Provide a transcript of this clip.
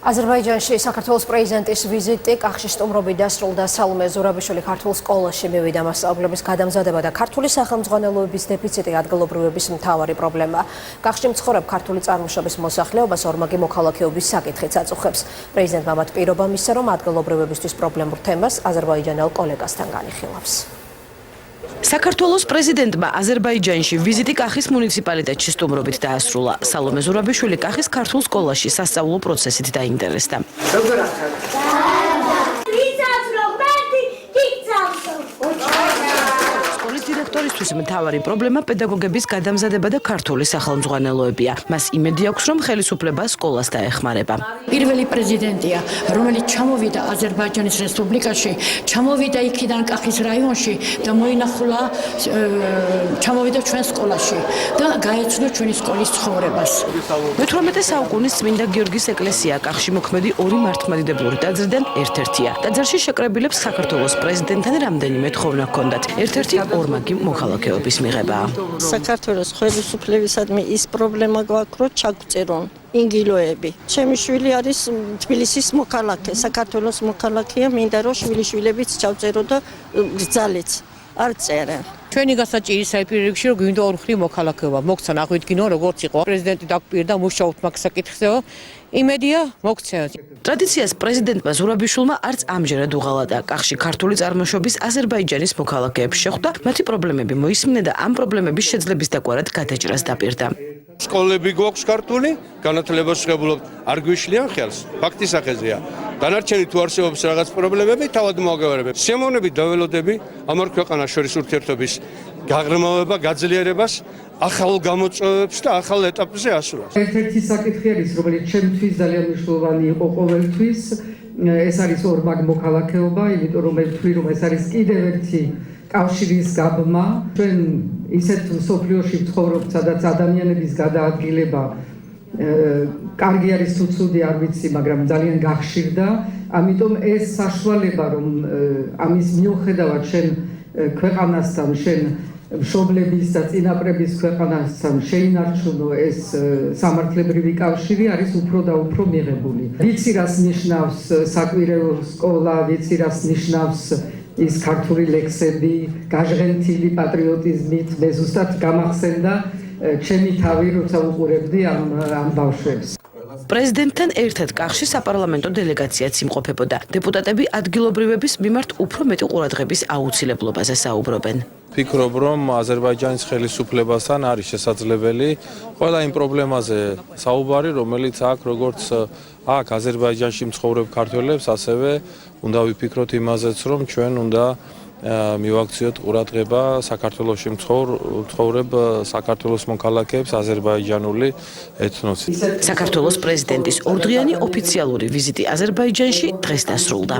აზერბაიჯანში საქართველოს პრეზიდენტის ვიზიტი კახში სტუმრობით დასრულდა. სალომე ზურაბიშვილი ქართულ სკოლაში მივიდა. მასწავლებლების გადამზადება და ქართული სახელმძღვანელოების დეფიციტი ადგილობრივების მთავარი პრობლემა. კახში მცხოვრებ ქართული წარმოშობის მოსახლეობას ორმაგი მოქალაქეობის საკითხიც აწუხებს. პრეზიდენტმა მათ პირობა მისცა, რომ ადგილობრივებისთვის პრობლემურ თემას აზერბაიჯანელ კოლეგასთან განიხილავს. საქართველოს პრეზიდენტმა აზერბაიჯანში ვიზიტი კახის მუნიციპალიტეტში სტუმრობით დაასრულა. სალომე ზურაბიშვილი კახის ქართულ სკოლაში სასწავლო პროცესით დაინტერესდა. სკოლის დირექტორისთვის მთავარი პრობლემა პედაგოგების გადამზადება და ქართული სახელმძღვანელოებია. მას იმედი აქვს, რომ ხელისუფლება სკოლას დაეხმარება. პირველი პრეზიდენტია, რომელიც ჩამოვიდა აზერბაიჯანის რესპუბლიკაში, ჩამოვიდა იქიდან კახის რაიონში და მოინახულა, ჩამოვიდა ჩვენ სკოლაში და გაეცნო ჩვენი სკოლის ცხოვრებას. მე-18 საუკუნის წმინდა გიორგის ეკლესია კახში მოქმედი ორი მართლმადიდებლური ტაძრიდან ერთ-ერთია. ტაძარში შეკრებილებს საქართველოს პრეზიდენტთან რამდენიმე თხოვნა ჰქონდათ. ერთ-ერთი ორმაგი მოქალაქეობის მიღებაა. საქართველოს ხელისუფლებისადმი ის პრობლემა გვაქვს, რომ ჩაგვწერონ ინგილოები. ჩემი შვილი არის თბილისის მოქალაქე, საქართველოს მოქალაქეა, მინდა რომ შვილიშვილებიც ჩავწერო და ბრძალიც არ წერენ. ჩვენი გასაჭირი საერთო რიგში რომ გვინდა ორმხრივ მოქალაქეობა. მოგცან აღვიდგინო როგორც იყო პრეზიდენტი დაგვპირდა მუშაობთ მაგ საკითხზეო. იმედია მოგცეო. ტრადიციას პრეზიდენტმა ზურაბიშვილმა არც ამჯერად უღალატა. კახში ქართული წარმოშობის აზერბაიჯანის მოქალაქეებს შეხვდა, მათი პრობლემები მოისმინა და ამ პრობლემების შეძლების დაკვარად გადაჭრას დაპირდა. სკოლები გვაქვს ქართული, განათლებას შეგულობთ, არ გვიშლიან ხელს. ფაქტის სახეზეა. დანარჩენი თუ არსებობს რაღაც პრობლემები, თავად მოგევარებებ. სიამოვნებით დაველოდები ამ ორ ქვეყანას შორის ურთიერთობის გაღრმავება, გაძლიერებას, ახალ გამოწვევებს და ახალ ეტაპზე ასვლას. ერთ-ერთი საკითხი არის, რომელიც ჩემთვის ძალიან მნიშვნელოვანი იყო ყოველთვის, ეს არის ორმაგი მოქალაქეობა, იმიტომ რომ მე ვთვლი, რომ ეს არის კიდევ ერთი კავშირის გაბმა. ჩვენ ისეთ სოფლიოში ვცხოვრობთ, სადაც ადამიანების გადაადგილება კარგი არის თუ ცუდი არ ვიცი, მაგრამ ძალიან გახშირდა. ამიტომ ეს საშუალება, რომ ამის მიუხედავად შენ ქვეყანასთან, შენ მშობლების და წინაპრების ქვეყანასთან შეინარჩუნო ეს სამართლებრივი კავშირი არის უფრო და უფრო მიღებული. ვიცი რას ნიშნავს საკვირეო სკოლა, ვიცი რას ნიშნავს ის ქართული ლექსები, გაჟღენთილი პატრიოტიზმით, მე ზუსტად გამახსენდა ჩემი თავი, როცა უყურებდი ამ ბავშვებს. პრეზიდენტთან ერთად კახში საპარლამენტო დელეგაციაც იმყოფებოდა. დეპუტატები ადგილობრივების მიმართ უფრო მეტი ყურადღების აუცილებლობაზე საუბრობენ. ვფიქრობ, რომ აზერბაიჯანის ხელისუფლებასთან არის შესაძლებელი ყველა იმ პრობლემაზე საუბარი, რომელიც აქ როგორც აქ აზერბაიჯანში მცხოვრებ ქართველებს, ასევე უნდა ვიფიქროთ იმაზეც, რომ ჩვენ უნდა მივაქციოთ ყურადღება საქართველოში მცხოვრებ საქართველოს მოქალაქეებს აზერბაიჯანული ეთნოსით. საქართველოს პრეზიდენტის ორდღიანი ოფიციალური ვიზიტი აზერბაიჯანში დღეს დასრულდა.